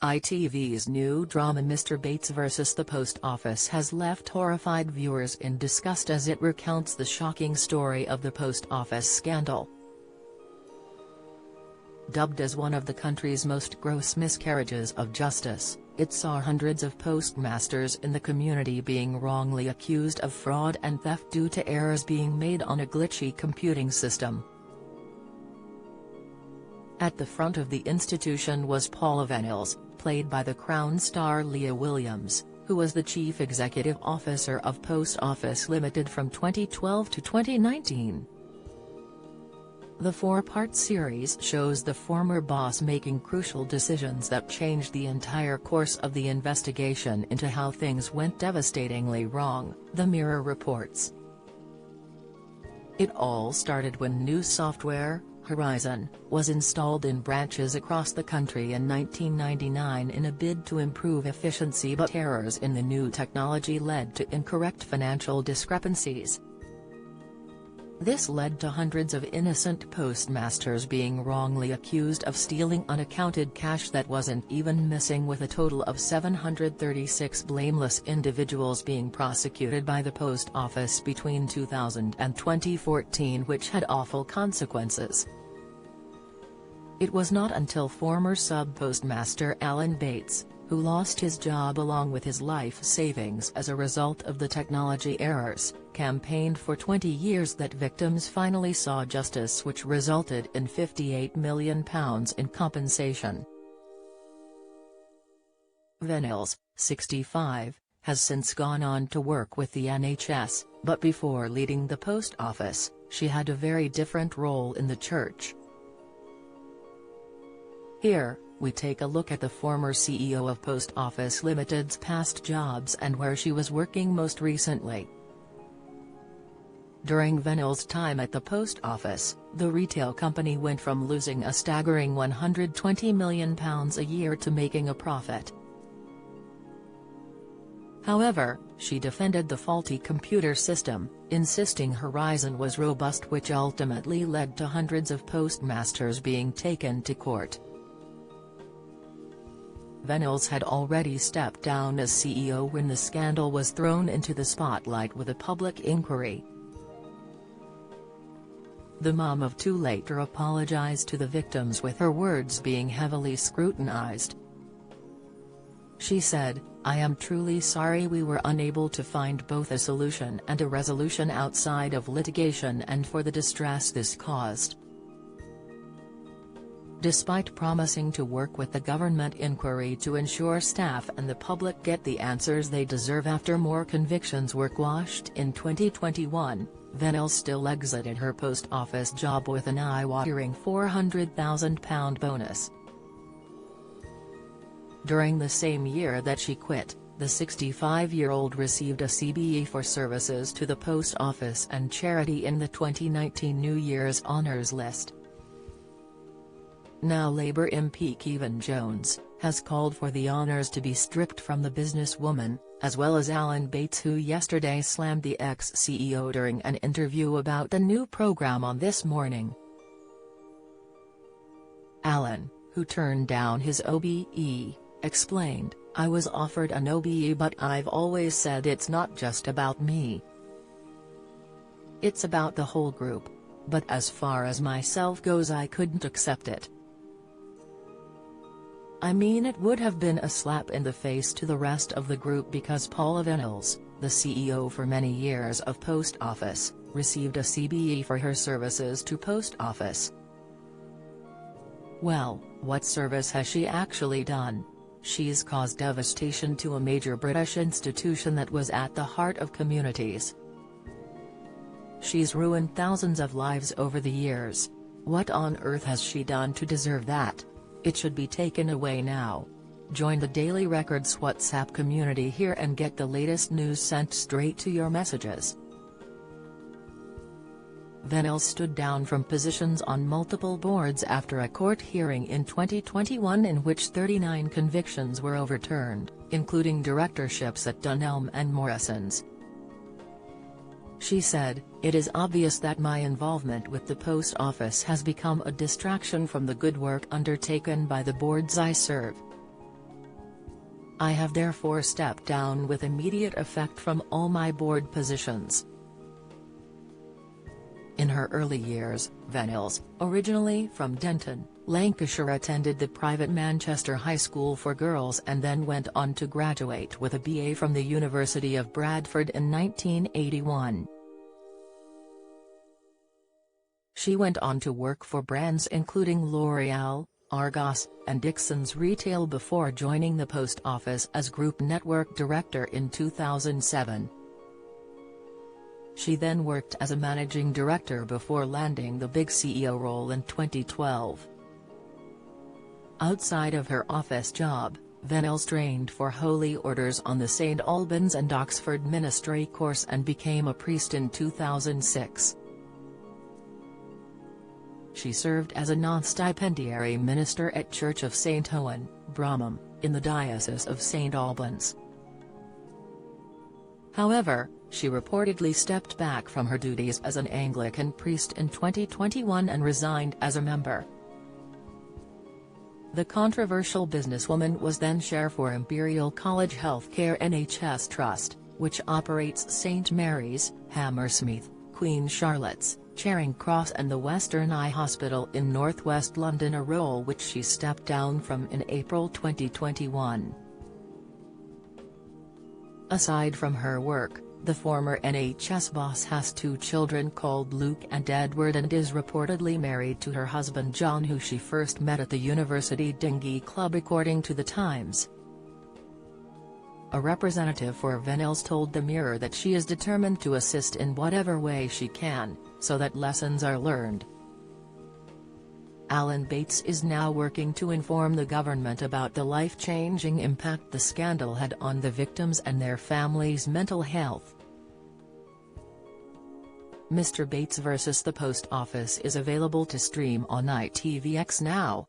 ITV's new drama Mr. Bates vs. the Post Office has left horrified viewers in disgust as it recounts the shocking story of the post office scandal. Dubbed as one of the country's most gross miscarriages of justice, it saw hundreds of postmasters in the community being wrongly accused of fraud and theft due to errors being made on a glitchy computing system. At the front of the institution was Paula Vennells, played by the Crown star Leah Williams, who was the Chief Executive Officer of Post Office Limited from 2012 to 2019. The four-part series shows the former boss making crucial decisions that changed the entire course of the investigation into how things went devastatingly wrong, The Mirror reports. It all started when new software, Horizon, was installed in branches across the country in 1999 in a bid to improve efficiency, but errors in the new technology led to incorrect financial discrepancies. This led to hundreds of innocent postmasters being wrongly accused of stealing unaccounted cash that wasn't even missing, with a total of 736 blameless individuals being prosecuted by the Post Office between 2000 and 2014, which had awful consequences. It was not until former sub-postmaster Alan Bates, who lost his job along with his life savings as a result of the technology errors, campaigned for 20 years, that victims finally saw justice, which resulted in £58 million in compensation. Vennells, 65, has since gone on to work with the NHS, but before leading the post office, she had a very different role in the church. Here, we take a look at the former CEO of Post Office Limited's past jobs and where she was working most recently. During Vennells' time at the post office, the retail company went from losing a staggering £120 million a year to making a profit. However, she defended the faulty computer system, insisting Horizon was robust, which ultimately led to hundreds of postmasters being taken to court. Vennells had already stepped down as CEO when the scandal was thrown into the spotlight with a public inquiry. The mom of two later apologized to the victims, with her words being heavily scrutinized. She said, "I am truly sorry we were unable to find both a solution and a resolution outside of litigation, and for the distress this caused." Despite promising to work with the government inquiry to ensure staff and the public get the answers they deserve after more convictions were quashed in 2021, Vennells still exited her post office job with an eye-watering £400,000 bonus. During the same year that she quit, the 65-year-old received a CBE for services to the post office and charity in the 2019 New Year's Honours list. Now Labour MP Kevin Jones has called for the honours to be stripped from the businesswoman, as well as Alan Bates, who yesterday slammed the ex-CEO during an interview about the new programme on This Morning. Alan, who turned down his OBE, explained, "I was offered an OBE, but I've always said it's not just about me. It's about the whole group. But as far as myself goes, I couldn't accept it. I mean, it would have been a slap in the face to the rest of the group, because Paula Vennells, the CEO for many years of Post Office, received a CBE for her services to Post Office. Well, what service has she actually done? She's caused devastation to a major British institution that was at the heart of communities. She's ruined thousands of lives over the years. What on earth has she done to deserve that? It should be taken away now." Join the Daily Record's WhatsApp community here and get the latest news sent straight to your messages. Vennells stood down from positions on multiple boards after a court hearing in 2021 in which 39 convictions were overturned, including directorships at Dunelm and Morrisons. She said, "It is obvious that my involvement with the post office has become a distraction from the good work undertaken by the boards I serve. I have therefore stepped down with immediate effect from all my board positions. In her early years, Vennells, originally from Denton, Lancashire, attended the private Manchester High School for Girls and then went on to graduate with a BA from the University of Bradford in 1981. She went on to work for brands including L'Oreal, Argos, and Dixon's Retail before joining the Post Office as Group Network Director in 2007. She then worked as a managing director before landing the big CEO role in 2012. Outside of her office job, Vennells trained for holy orders on the St Albans and Oxford ministry course and became a priest in 2006. She served as a non-stipendiary minister at Church of St Owen, Bramham, in the Diocese of St Albans. However, she reportedly stepped back from her duties as an Anglican priest in 2021 and resigned as a member. The controversial businesswoman was then chair for Imperial College Healthcare NHS Trust, which operates St Mary's, Hammersmith, Queen Charlotte's, Charing Cross and the Western Eye Hospital in northwest London, a role which she stepped down from in April 2021. Aside from her work, the former NHS boss has two children called Luke and Edward and is reportedly married to her husband John, who she first met at the University Dinghy Club, according to The Times. A representative for Vennells told the Mirror that she is determined to assist in whatever way she can, so that lessons are learned. Alan Bates is now working to inform the government about the life-changing impact the scandal had on the victims and their families' mental health. Mr. Bates vs. the Post Office is available to stream on ITVX now.